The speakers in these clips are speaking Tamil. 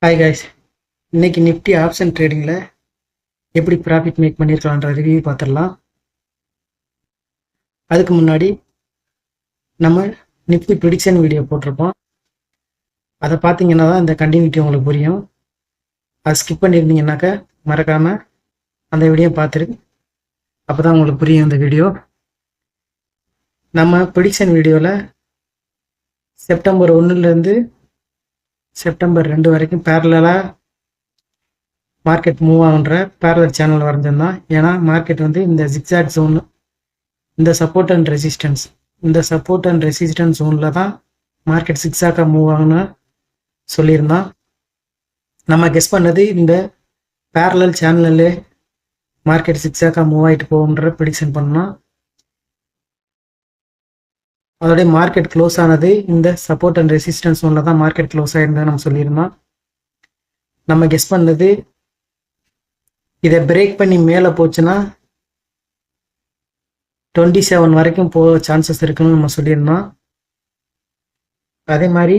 Hi guys. இன்னைக்கு நிஃப்டி ஆப்ஷன் ட்ரேடிங்கில் எப்படி ப்ராஃபிட் மேக் பண்ணியிருக்கலான்ற ரிவ்யூ பார்த்துடலாம். அதுக்கு முன்னாடி நம்ம நிஃப்டி ப்ரிடிக்ஷன் வீடியோ போட்டிருப்போம். அதை பார்த்தீங்கன்னா தான் இந்த கண்டினியூட்டி உங்களுக்கு புரியும். அதை ஸ்கிப் பண்ணியிருந்தீங்கன்னாக்கா மறக்காமல் அந்த வீடியோ பார்த்துருக்கு. அப்போ தான் உங்களுக்கு புரியும் இந்த வீடியோ. நம்ம ப்ரிடிக்ஷன் வீடியோவில் செப்டம்பர் 1லேருந்து செப்டம்பர் 2 வரைக்கும் பேரலாக மார்க்கெட் மூவ் ஆகுன்ற பேரலல் சேனல் வரைஞ்சிருந்தான். ஏன்னா மார்க்கெட் இந்த ஜிக்ஸாக் ஜோன், இந்த சப்போர்ட் அண்ட் ரெசிஸ்டன்ஸ் ஜோனில் தான் மார்க்கெட் ஜிக்ஸாக்காக மூவ் ஆகுன்னு சொல்லியிருந்தான். நம்ம கெஸ் பண்ணது இந்த பேரலல் சேனலில் மார்க்கெட் ஜிக்ஸாக்காக மூவ் ஆகிட்டு போகுன்ற ப்ரிடிக்ஷன் பண்ணோம். அதோடைய மார்க்கெட் க்ளோஸ் ஆனது இந்த சப்போர்ட் அண்ட் ரெசிஸ்டன்ஸ் ஜோனில் தான் மார்க்கெட் க்ளோஸ் ஆகிருந்தா நம்ம சொல்லியிருந்தோம். நம்ம கெஸ் பண்ணது இதை பிரேக் பண்ணி மேலே போச்சுன்னா 27 வரைக்கும் போக சான்சஸ் இருக்குன்னு நம்ம சொல்லியிருந்தோம். அதே மாதிரி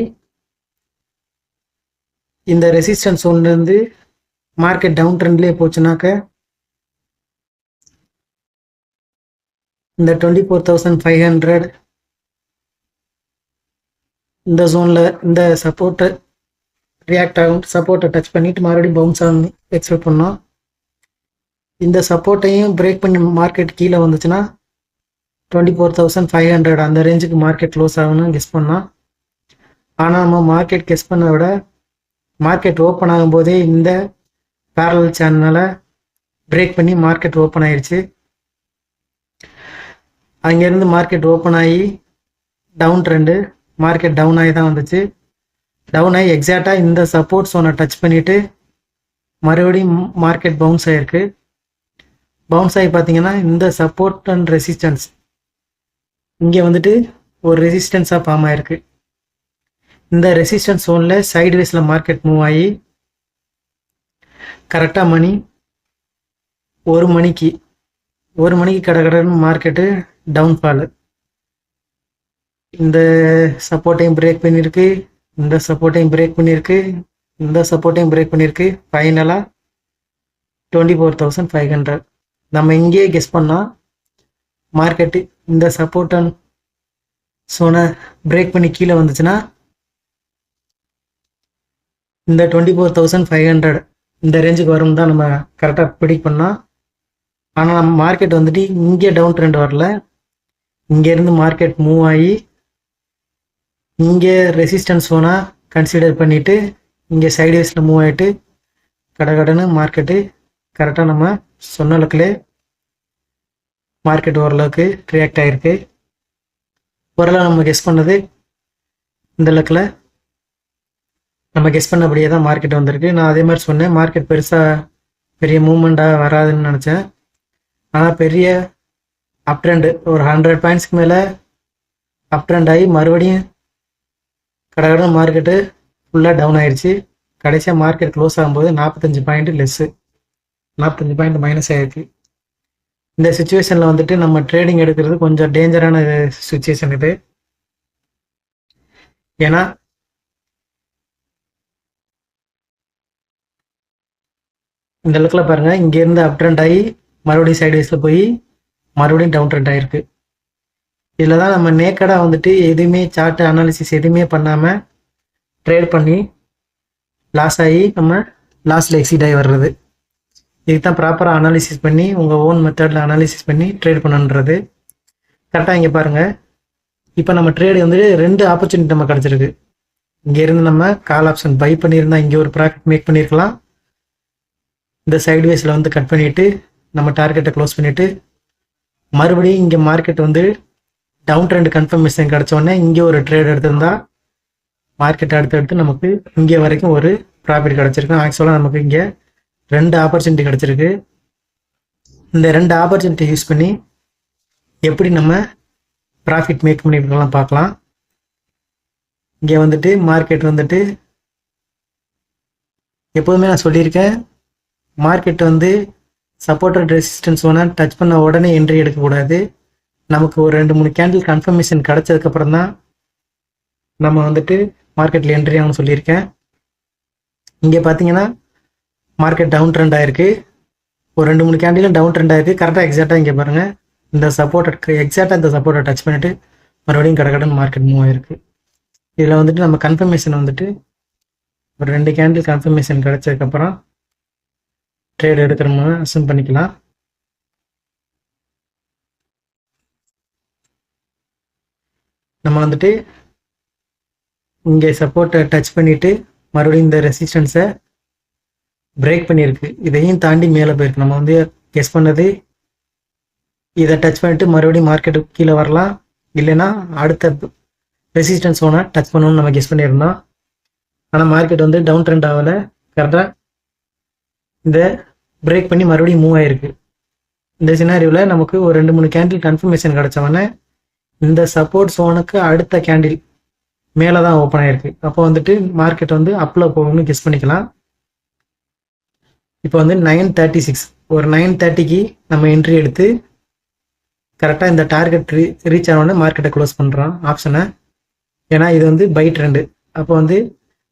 இந்த ரெசிஸ்டன்ஸ் ஜோன்லேருந்து மார்க்கெட் டவுன் ட்ரெண்ட்லேயே போச்சுனாக்க இந்த 24,500 இந்த ஜோனில் இந்த சப்போர்ட்டை ரியாக்ட் ஆகும், சப்போர்ட்டை டச் பண்ணிவிட்டு மறுபடியும் பவுன்ஸ் ஆகும் எக்ஸ்பெக்ட் பண்ணோம். இந்த சப்போர்ட்டையும் பிரேக் பண்ணி மார்க்கெட் கீழே வந்துச்சுன்னா 24,500 அந்த ரேஞ்சுக்கு மார்க்கெட் க்ளோஸ் ஆகணும்னு கெஸ் பண்ணோம். ஆனால் நம்ம மார்க்கெட் கெஸ் பண்ண விட மார்க்கெட் ஓப்பன் ஆகும்போதே இந்த பேரலல் சேனலை பிரேக் பண்ணி மார்க்கெட் ஓப்பன் ஆயிடுச்சு. அங்கேருந்து மார்க்கெட் ஓப்பன் ஆகி டவுன் ட்ரெண்டு, மார்க்கெட் டவுன் ஆகி தான் வந்துச்சு. டவுன் ஆகி எக்ஸாக்டாக இந்த சப்போர்ட் ஜோனை டச் பண்ணிவிட்டு மறுபடியும் மார்க்கெட் பவுன்ஸ் ஆகிருக்கு. பவுன்ஸ் ஆகி பார்த்தீங்கன்னா இந்த சப்போர்ட் அண்ட் ரெசிஸ்டன்ஸ் இங்கே ஒரு ரெசிஸ்டன்ஸாக ஃபார்ம் ஆகிருக்கு. இந்த ரெசிஸ்டன்ஸ் ஜோனில் சைட்வேஸில் மார்க்கெட் மூவ் ஆகி கரெக்டாக மணி ஒரு மணிக்கு கடன்னு மார்க்கெட்டு டவுன்ஃபாலு. இந்த சப்போர்ட்டையும் பிரேக் பண்ணியிருக்கு, இந்த சப்போர்ட்டையும் பிரேக் பண்ணியிருக்கு, இந்த சப்போர்ட்டையும் பிரேக் பண்ணியிருக்கு. ஃபைனலாக 24,500 நம்ம இங்கேயே கெஸ் பண்ணால் மார்க்கெட்டு இந்த சப்போர்ட் அண்ட் சோனை பிரேக் பண்ணி கீழே வந்துச்சுன்னா இந்த 24,500 இந்த ரேஞ்சுக்கு வரும் தான் நம்ம கரெக்டாக ப்ரிடிக்ட் பண்ணோம். ஆனால் நம்ம மார்க்கெட் இங்கே டவுன் ட்ரெண்ட் வரல. இங்கேருந்து மார்க்கெட் மூவ் ஆகி இங்கே ரெசிஸ்டன்ஸ் சோனாக கன்சிடர் பண்ணிவிட்டு இங்கே சைட்வேஸில் மூவ் ஆகிட்டு கடன்னு மார்க்கெட்டு கரெக்டாக நம்ம சொன்ன அளவுக்குலே மார்க்கெட் ஓரளவுக்கு ரியாக்ட் ஆகிருக்கு. ஓரளவு நம்ம கெஸ் பண்ணது இந்த அளவுக்குல நம்ம கெஸ் பண்ணபடியே தான் மார்க்கெட் வந்திருக்கு. நான் அதே மாதிரி சொன்னேன், மார்க்கெட் பெரிய மூவ்மெண்ட்டாக வராதுன்னு நினச்சேன். ஆனால் பெரிய அப் ட்ரெண்டு ஒரு 100 பாயிண்ட்ஸ்க்கு மேலே அப் ட்ரெண்ட் ஆகி மறுபடியும் கடகடன் மார்க்கெட்டு ஃபுல்லாக டவுன் ஆகிடுச்சு. கடைசியாக மார்க்கெட் க்ளோஸ் ஆகும்போது 45 பாயிண்ட் லெஸ்ஸு, 45 பாயிண்ட் மைனஸ் ஆகிருக்கு. இந்த சுச்சுவேஷனில் நம்ம ட்ரேடிங் எடுக்கிறது கொஞ்சம் டேஞ்சரான சுச்சுவேஷன் இது. ஏன்னா இந்த அளவுக்குல பாருங்கள், இங்கேருந்து அப் ட்ரெண்ட் ஆகி மறுபடியும் சைட்வேஸில் போய் மறுபடியும் டவுன் ட்ரெண்ட் ஆகிருக்கு. இதில் தான் நம்ம நேக்கடாக எதுவுமே சார்ட் அனாலிசிஸ் எதுவுமே பண்ணாமல் ட்ரேட் பண்ணி லாஸ் ஆகி நம்ம லாஸில் எக்ஸிட் ஆகி வர்றது. இதுக்கு தான் ப்ராப்பராக அனாலிசிஸ் பண்ணி உங்கள் ஓன் மெத்தடில் அனாலிசிஸ் பண்ணி ட்ரேட் பண்ணுன்றது. கரெக்டாக இங்கே பாருங்கள், இப்போ நம்ம ட்ரேடு 2 ஆப்பர்ச்சுனிட்டி நம்ம கிடச்சிருக்கு. இங்கேருந்து நம்ம கால் ஆப்ஷன் பை பண்ணியிருந்தால் இங்கே ஒரு ப்ராஃபிட் மேக் பண்ணியிருக்கலாம். இந்த சைட்வேஸில் கட் பண்ணிவிட்டு நம்ம டார்கெட்டை க்ளோஸ் பண்ணிவிட்டு மறுபடியும் இங்கே மார்க்கெட் டவுன் ட்ரெண்ட் கன்ஃபர்மேஷன் கிடச்சோடனே இங்கே ஒரு ட்ரேட் எடுத்திருந்தா மார்க்கெட் அடுத்தடுத்து நமக்கு இங்கே வரைக்கும் ஒரு ப்ராஃபிட் கிடச்சிருக்கு. ஆக்சுவலாக நமக்கு இங்கே 2 ஆப்பர்ச்சுனிட்டி கிடச்சிருக்கு. இந்த 2 ஆப்பர்ச்சுனிட்டி யூஸ் பண்ணி எப்படி நம்ம ப்ராஃபிட் மேக் பண்ணிக்கலாம் பார்க்கலாம். இங்கே மார்க்கெட் எப்போதுமே நான் சொல்லியிருக்கேன், மார்க்கெட் சப்போர்ட்டட் ரெசிஸ்டன்ஸ் வேணால் டச் பண்ண உடனே என்ட்ரி எடுக்கக்கூடாது. நமக்கு ஒரு 2-3 கேண்டில் கன்ஃபர்மேஷன் கிடச்சதுக்கப்புறம் தான் நம்ம மார்க்கெட்டில் என்ட்ரி ஆகணும்னு சொல்லியிருக்கேன். இங்கே பார்த்தீங்கன்னா மார்க்கெட் டவுன் ட்ரெண்ட் ஆயிருக்கு. ஒரு 2-3 கேண்டிலும் டவுன் ட்ரெண்ட் ஆயிருக்கு. கரெக்டாக எக்ஸாக்டாக இங்கே பாருங்கள், இந்த சப்போர்ட்டை எக்ஸாக்டாக இந்த சப்போர்ட்டை டச் பண்ணிவிட்டு மறுபடியும் கடகடன் மார்க்கெட் மூவ் ஆயிருக்கு. இதில் வந்துட்டு நம்ம கன்ஃபர்மேஷன் வந்துட்டு ஒரு 2 கேண்டில் கன்ஃபர்மேஷன் கிடைச்சதுக்கப்புறம் ட்ரேட் எடுக்கிறோம்னா அசம் பண்ணிக்கலாம். நம்ம வந்துட்டு இங்கே சப்போர்ட்டை டச் பண்ணிவிட்டு மறுபடியும் இந்த ரெசிஸ்டன்ஸை பிரேக் பண்ணியிருக்கு. இதையும் தாண்டி மேலே போயிருக்கு. நம்ம வந்து கெஸ் பண்ணது இதை டச் பண்ணிவிட்டு மறுபடியும் மார்க்கெட்டுக்கு கீழே வரலாம், இல்லைன்னா அடுத்த ரெசிஸ்டன்ஸ் ஓனால் டச் பண்ணணும்னு நம்ம கெஸ் பண்ணியிருந்தோம். ஆனால் மார்க்கெட் வந்து டவுன் ட்ரெண்ட் ஆகலை, கரெக்டாக இந்த பிரேக் பண்ணி மறுபடியும் மூவ் ஆகிருக்கு. இந்த சினாரியோவில் நமக்கு ஒரு 2-3 கேண்டில் கன்ஃபர்மேஷன் கிடச்சவொடனே இந்த சப்போர்ட் ஜோனுக்கு அடுத்த கேண்டில் மேலே தான் ஓப்பன் ஆகிருக்கு. அப்போ வந்துட்டு மார்க்கெட் வந்து அப்பில் போகணும்னு கெஸ் பண்ணிக்கலாம். இப்போ வந்து 9:36, ஒரு 9:30க்கு நம்ம என்ட்ரி எடுத்து கரெக்டாக இந்த டார்கெட் ரீச் ஆனோடனே மார்க்கெட்டை க்ளோஸ் பண்ணுறோம் ஆப்ஷனை. ஏன்னா இது வந்து பை ட்ரெண்டு. அப்போ வந்து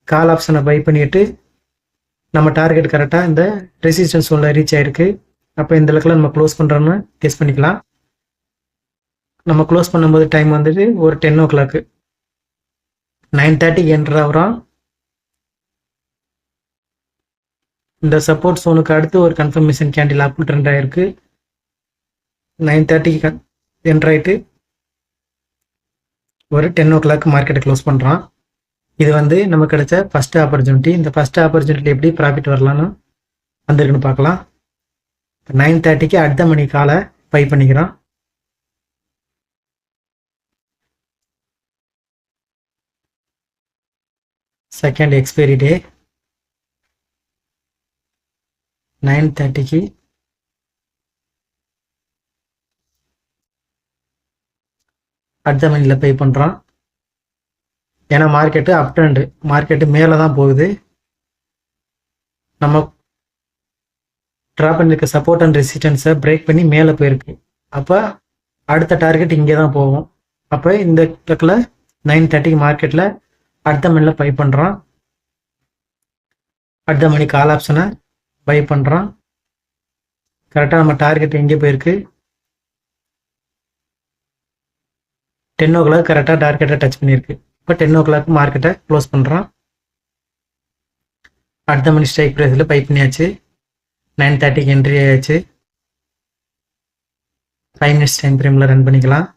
கால் ஆப்ஷனை பை பண்ணிவிட்டு நம்ம டார்கெட் கரெக்டாக இந்த ரெசிஸ்டன்ஸ் ஒன்றில் ரீச் ஆகிருக்கு. அப்போ இந்த இடத்துல நம்ம க்ளோஸ் பண்ணுறோன்னு கெஸ் பண்ணிக்கலாம். நம்ம க்ளோஸ் பண்ணும்போது டைம் வந்துட்டு ஒரு 10 o'clock, 9:30க்கு என்ட்ரு ஆகிறோம். இந்த சப்போர்ட் ஜோனுக்கு அடுத்து ஒரு கன்ஃபர்மேஷன் கேண்டில் அப் ட்ரெண்ட் ஆகிருக்கு. 9:30க்கு என்ட்ரு ஆகிட்டு ஒரு 10 o'clock மார்க்கெட்டை க்ளோஸ் பண்ணுறான். இது வந்து நமக்கு கிடைச்ச ஃபஸ்ட்டு ஆப்பர்ச்சுனிட்டி. இந்த ஃபஸ்ட்டு ஆப்பர்ச்சுனிட்டியில் எப்படி ப்ராஃபிட் வரலான்னு வந்திருக்குன்னு பார்க்கலாம். 9:30க்கு அடுத்த மணி காலை பை பண்ணிக்கிறோம். செகண்ட் எக்ஸ்பைரி டே 9:30க்கு அடுத்த மணியில் பே பண்ணுறோம். ஏன்னா மார்க்கெட்டு அப் ட்ரெண்டு, மார்க்கெட்டு மேலே தான் போகுது. நம்ம ட்ரா பண்ணியிருக்க சப்போர்ட் அண்ட் ரெசிஸ்டன்ஸை பிரேக் பண்ணி மேலே போயிருக்கு. அப்போ அடுத்த டார்கெட் இங்கே தான் போகும். அப்போ இந்த இடத்துல 9:30க்கு மார்க்கெட்டில் அடுத்த மணியில் பை பண்ணுறோம். அடுத்த மணி கால் ஆப்ஷனை பை பண்ணுறோம். கரெக்டாக நம்ம டார்கெட் எங்கே போயிருக்கு, 10 o'clock கரெக்டாக டார்கெட்டை டச் பண்ணியிருக்கு. இப்போ 10 o'clock மார்க்கெட்டை க்ளோஸ் பண்ணுறோம். அடுத்த மணி ஸ்ட்ரைக் ப்ரைஸில் பை பண்ணியாச்சு. 9:30க்கு என்ட்ரி ஆயாச்சு. 5 minutes டைம் ஃப்ரேமில் ரன் பண்ணிக்கலாம்.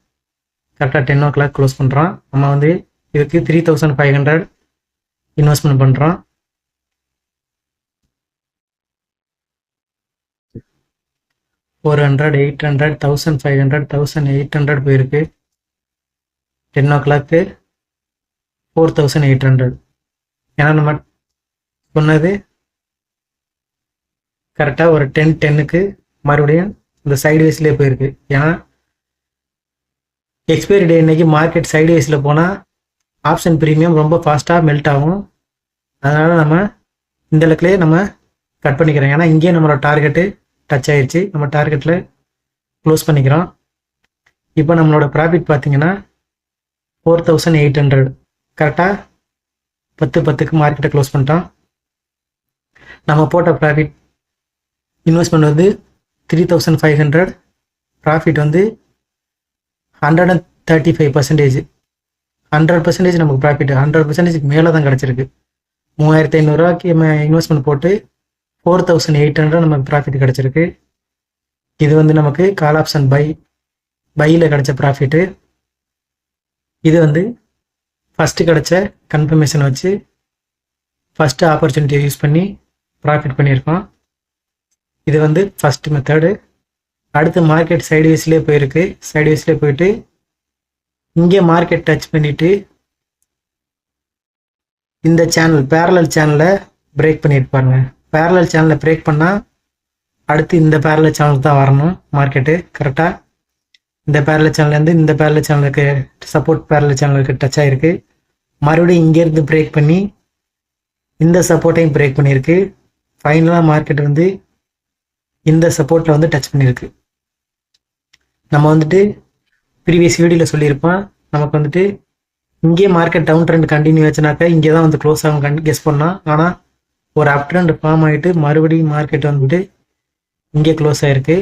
கரெக்டாக 10 o'clock க்ளோஸ் பண்ணுறோம். நம்ம வந்து இதுக்கு 3,500 இன்வெஸ்ட்மெண்ட் பண்ணுறோம். ஒரு 100, 800, 1,500, 1,800 போயிருக்கு. 10 o'clock 4,800. ஏன்னா நம்ம சொன்னது கரெக்டாக ஒரு 10:10க்கு மறுபடியும் இந்த சைட்வேஸ்லேயே போயிருக்கு. ஏன்னா எக்ஸ்பைரி டே இன்னைக்கு மார்க்கெட் சைட்வேஸில் போனால் ஆப்ஷன் ப்ரீமியம் ரொம்ப ஃபாஸ்ட்டாக மெல்ட் ஆகும். அதனால் நம்ம இந்த இடத்துலேயே நம்ம கட் பண்ணிக்கிறோம். ஏன்னா இங்கேயே நம்மளோட டார்கெட்டு டச் ஆயிடுச்சு. நம்ம டார்கெட்டில் க்ளோஸ் பண்ணிக்கிறோம். இப்போ நம்மளோட ப்ராஃபிட் பார்த்தீங்கன்னா 4,800. கரெக்டாக 10:10க்கு மார்க்கெட்டை க்ளோஸ் பண்ணிட்டோம். நம்ம போட்ட ப்ராஃபிட் இன்வெஸ்ட்மெண்ட் வந்து 3,500. ப்ராஃபிட் வந்து 135%. 100% நமக்கு ப்ராஃபிட் 100%க்கு மேலே தான் கிடச்சிருக்கு. 3,500 நம்ம இன்வெஸ்ட்மெண்ட் போட்டு 4,800 நமக்கு ப்ராஃபிட் கிடச்சிருக்கு. இது வந்து நமக்கு கால் ஆப்ஷன் பையில் கிடச்ச ப்ராஃபிட்டு. இது வந்து ஃபஸ்ட்டு கிடச்ச கன்ஃபர்மேஷன் வச்சு ஃபஸ்ட்டு ஆப்பர்ச்சுனிட்டியை யூஸ் பண்ணி ப்ராஃபிட் பண்ணியிருக்கோம். இது வந்து ஃபஸ்ட்டு மெத்தடு. அடுத்து மார்க்கெட் சைட்வேஸ்லேயே போயிருக்கு. சைட்வேஸ்லேயே போயிட்டு இங்கே மார்க்கெட் டச் பண்ணிவிட்டு இந்த சேனல் பேரலல் சேனலை பிரேக் பண்ணியிருப்பாருங்க. பேரலல் சேனலை பிரேக் பண்ணால் அடுத்து இந்த பேரலல் சேனலுக்கு தான் வரணும் மார்க்கெட்டு. கரெக்டாக இந்த பேரலல் சேனல்லேருந்து இந்த பேரலல் சேனலுக்கு சப்போர்ட் பேரலல் சேனலுக்கு டச் ஆகிருக்கு. மறுபடியும் இங்கேருந்து பிரேக் பண்ணி இந்த சப்போர்ட்டையும் பிரேக் பண்ணியிருக்கு. ஃபைனலாக மார்க்கெட் வந்து இந்த சப்போர்ட்டில் வந்து டச் பண்ணியிருக்கு. நம்ம வந்துட்டு ப்ரீவியஸ் வீடியோவில் சொல்லியிருப்போம், நமக்கு வந்துட்டு இங்கே மார்க்கெட் டவுன் ட்ரெண்ட் கண்டினியூ ஆச்சுனாக்கா இங்கே தான் வந்து க்ளோஸ் ஆகும் கெஸ் பண்ணோம். ஆனால் ஒரு அப் ட்ரெண்ட் ஃபார்ம் ஆகிட்டு மறுபடியும் மார்க்கெட் வந்துட்டு இங்கே க்ளோஸ் ஆகிருக்கு.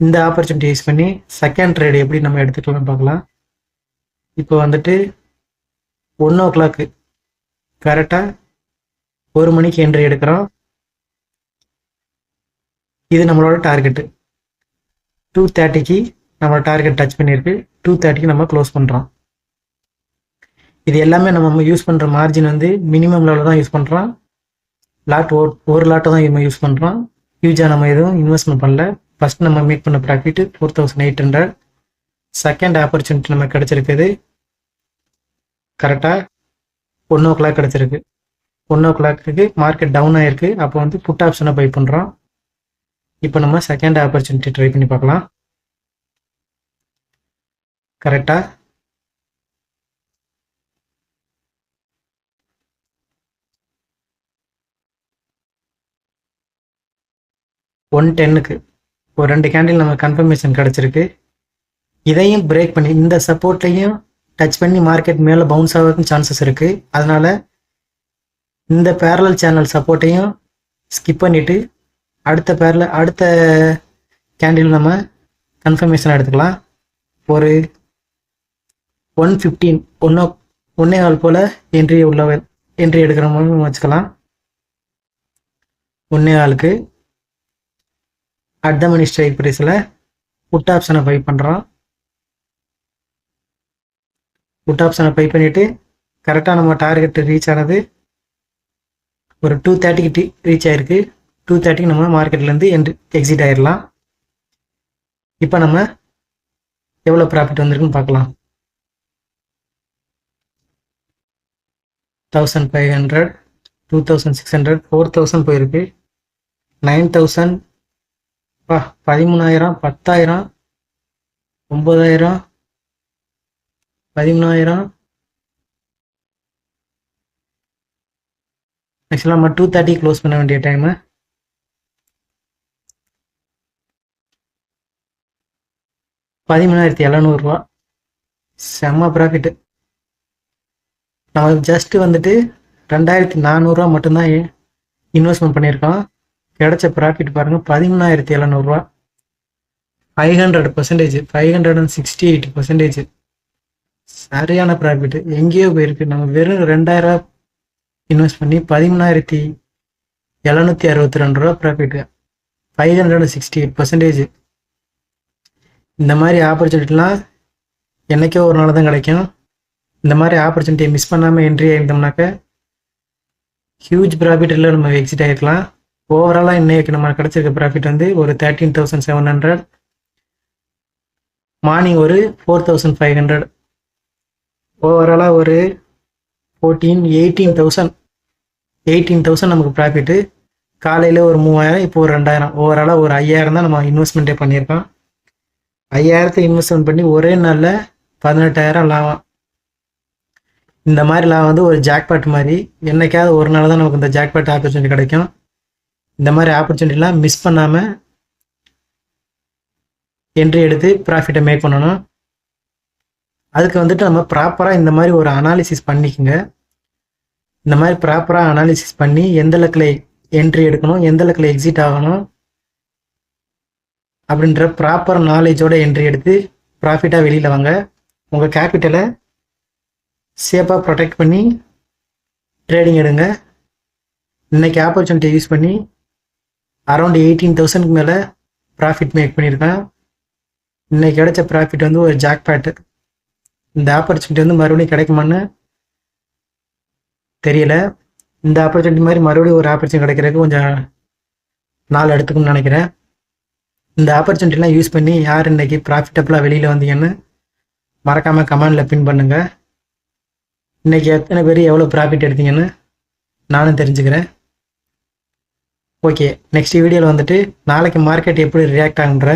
இந்த ஆப்பர்ச்சுனிட்டி யூஸ் பண்ணி செகண்ட் ட்ரேட் எப்படி நம்ம எடுத்துக்கலாம்னு பார்க்கலாம். இப்போ வந்துட்டு 1 o'clock கரெக்டாக 1 மணிக்கு என்ட்ரி எடுக்கிறோம். இது நம்மளோட டார்கெட்டு. 2:30க்கு நம்மளோட டார்கெட் டச் பண்ணியிருக்கு. 2:30க்கு நம்ம க்ளோஸ் பண்ணுறோம். இது எல்லாமே நம்ம யூஸ் பண்ணுற மார்ஜின் வந்து மினிமம் லெவலில் தான் யூஸ் பண்ணுறோம். லாட் ஒரு லாட்டை தான் நம்ம யூஸ் பண்ணுறோம். ஹியூஜாக நம்ம எதுவும் இன்வெஸ்ட்மெண்ட் பண்ணல. ஃபஸ்ட் நம்ம மேக் பண்ண ப்ராஃபிட் 4800. செகண்ட் ஆப்பர்ச்சுனிட்டி நம்ம கிடச்சிருக்குது கரெக்டாக 1 o'clock கிடச்சிருக்கு. 1 o'clock மார்க்கெட் டவுன் ஆகிருக்கு. அப்போ வந்து புட் ஆப்ஷனை பை பண்ணுறோம். இப்போ நம்ம செகண்ட் ஆப்பர்ச்சுனிட்டி ட்ரை பண்ணி பார்க்கலாம். கரெக்டாக 110க்கு ஒரு 2 கேண்டில் நம்ம கன்ஃபர்மேஷன் கிடச்சிருக்கு. இதையும் பிரேக் பண்ணி இந்த சப்போர்ட்டையும் டச் பண்ணி மார்க்கெட் மேலே பவுன்ஸ் ஆகிறதுக்கு சான்சஸ் இருக்குது. அதனால் இந்த பேரலல் சேனல் சப்போர்ட்டையும் ஸ்கிப் பண்ணிவிட்டு அடுத்த கேண்டில் நம்ம கன்ஃபர்மேஷன் எடுத்துக்கலாம். ஒரு 115 1.25 போல் என்ட்ரி எடுக்கிற மாதிரி வச்சுக்கலாம். 1.25க்கு அட் த மணி ஸ்ட்ரைக் ப்ரைஸில் புட் ஆப்ஷனை பை பண்ணுறோம். புட் ஆப்ஷனை பை பண்ணிவிட்டு கரெக்டாக நம்ம டார்கெட் ரீச் ஆனது ஒரு 2:30க்கு ரீச் ஆகிருக்கு. 2:30க்கு நம்ம மார்க்கெட்லேருந்து எக்ஸிட் ஆகிடலாம். இப்போ நம்ம எவ்வளோ ப்ராஃபிட் வந்திருக்குன்னு பார்க்கலாம். 1500, 2600, 4000 போயிருக்கு. 9000, 13,000, 10,000, 9,000, 13,000. ஆக்சுவலாக நம்ம 2:30 க்ளோஸ் பண்ண வேண்டிய டைமு. $13,700. செம்ம ப்ராஃபிட்டு. நம்ம ஜஸ்ட்டு வந்துட்டு 2,400 மட்டும்தான் இன்வெஸ்ட்மெண்ட் பண்ணியிருக்கோம். கிடைச்ச ப்ராஃபிட் பாருங்கள் 13,700. 500%, 568%. சரியான ப்ராஃபிட்டு. எங்கேயோ போயிருக்கு. நம்ம வெறும் 2,000 இன்வெஸ்ட் பண்ணி 13,762 ப்ராஃபிட்டு. 568%. இந்த மாதிரி ஆப்பர்ச்சுனிட்டிலாம் என்றைக்கோ ஒரு நாள் தான் கிடைக்கும். இந்த மாதிரி ஆப்பர்ச்சுனிட்டியை மிஸ் பண்ணாமல் என்ட்ரி ஆகிருந்தோம்னாக்க ஹியூஜ் ப்ராஃபிட்டில் நம்ம எக்ஸிட் ஆகிருக்கலாம். ஓவராலாக இன்னைக்கு நம்ம கிடச்சிருக்க ப்ராஃபிட் வந்து ஒரு 13,700. மார்னிங் ஒரு 4,500. ஓவராலாக ஒரு 18,000 நமக்கு ப்ராஃபிட்டு. காலையில் ஒரு 3,000, இப்போ ஒரு 2,000. ஓவராலாக ஒரு 5,000 தான் நம்ம இன்வெஸ்ட்மெண்ட்டே பண்ணியிருக்கோம். 5,000 இன்வெஸ்ட்மெண்ட் பண்ணி ஒரே நாளில் 18,000 லாபம். இந்த மாதிரி லாபம் வந்து ஒரு ஜாக்பாட் மாதிரி. என்னைக்காவது ஒரு நாள் தான் நமக்கு இந்த ஜாக்பாட் ஆப்பர்ச்சுனிட்டி கிடைக்கும். இந்த மாதிரி ஆப்பர்ச்சுனிட்டிலாம் மிஸ் பண்ணாமல் என்ட்ரி எடுத்து ப்ராஃபிட்டை மேக் பண்ணணும். அதுக்கு வந்துட்டு நம்ம ப்ராப்பராக இந்த மாதிரி ஒரு அனாலிசிஸ் பண்ணிக்கோங்க. இந்த மாதிரி ப்ராப்பராக அனாலிசிஸ் பண்ணி எந்த லக்கில் என்ட்ரி எடுக்கணும், எந்த லக்கில் எக்ஸிட் ஆகணும் அப்படின்ற ப்ராப்பர் நாலேஜோட என்ட்ரி எடுத்து ப்ராஃபிட்டாக வெளியில் வாங்க. உங்கள் கேபிட்டலை சேஃபாக ப்ரொடெக்ட் பண்ணி ட்ரேடிங் எடுங்க. இன்றைக்கி ஆப்பர்ச்சுனிட்டியை யூஸ் பண்ணி அரௌண்ட் 18,000க்கு மேலே ப்ராஃபிட் மேக் பண்ணியிருக்கேன். இன்றைக்கி கிடைச்ச ப்ராஃபிட் வந்து ஒரு ஜாக்பாட்டு. இந்த ஆப்பர்ச்சுனிட்டி வந்து மறுபடியும் கிடைக்குமான்னு தெரியல. இந்த ஆப்பர்ச்சுனிட்டி மாதிரி மறுபடியும் ஒரு ஆப்பர்ச்சுனிட்டி கிடைக்கிறதுக்கு கொஞ்சம் நாள் எடுத்துக்கும்னு நினைக்கிறேன். இந்த ஆப்பர்ச்சுனிட்டிலாம் யூஸ் பண்ணி யார் இன்றைக்கி ப்ராஃபிட்டபுளாக வெளியில் வந்தீங்கன்னு மறக்காமல் கமெண்டில் பின் பண்ணுங்கள். இன்றைக்கி எத்தனை பேர் எவ்வளோ ப்ராஃபிட் எடுத்தீங்கன்னு நானும் தெரிஞ்சுக்கிறேன். ஓகே, நெக்ஸ்ட் வீடியோவில் வந்துட்டு நாளைக்கு மார்க்கெட் எப்படி ரியாக்ட் ஆகுன்ற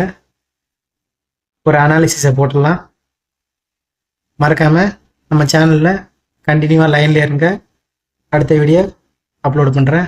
ஒரு அனாலிசிஸை போட்டுடலாம். மறக்காமல் நம்ம சேனலில் கண்டினியூவாக லைனில் இருங்க. அடுத்த வீடியோ அப்லோட் பண்ணுறேன்.